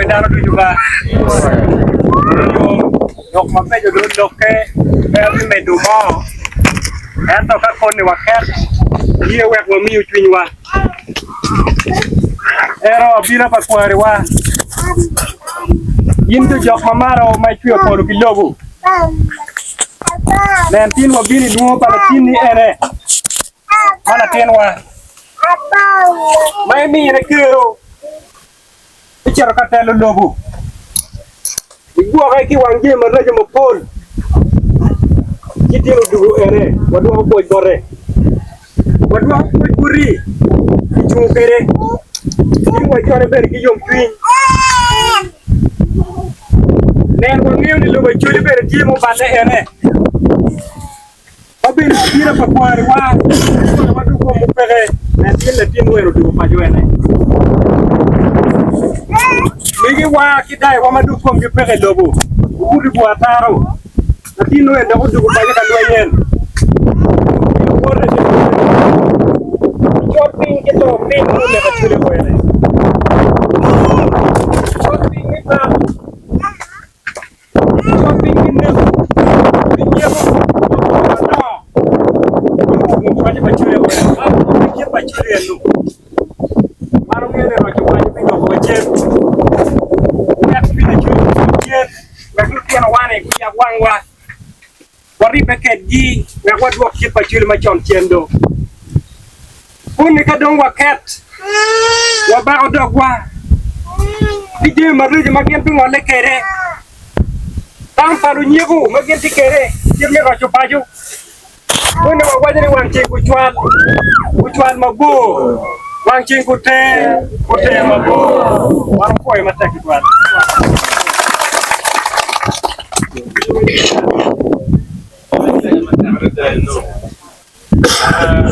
dano tu juga yok mape jo dun doke tapi medumo eto ka koni waket ye wek wa miu chwinywa ero bira pa kwari wa yinto jok mamaro ma chwe polo kilogo nen tin wa bini duo pala tin ni ene mana ten wa mai mi ne kero ichero ka telo logo igwa ka ki wanje ma rejo mo pol kitiro dugo ene wadwa ko dore wadwa ko guri chukere ni wa jore ber ki yom twin nen ko ngew ni logo chuli ber ti mo bale ene obin tira pa kwari wa wadu ko mo pere nen tile tin wero dugo pa joene migi wa kidai wa madu ko ngi pere logo uri bu ataro atino enda ko dugo pa ka loyen shopping ke to pin ko le ka chule ko ene shopping ni pa shopping ni ne ni ye ko no ko pa chule ko ene ke pa chule no maro ngene ro ke wa ni ko che ya ku ni chule che wa ku tiana wane ku ya wangwa wari peket ji wa wadwo ke pa chule ma chon chendo Kuni kadong waket waba odogwa dije maruji magen tu ngole kere tam paru nyigu magen ti kere jemne ro chupaju kuni wajani wangche kuchwal mabu wangche kute mabu wang koi mata kitwal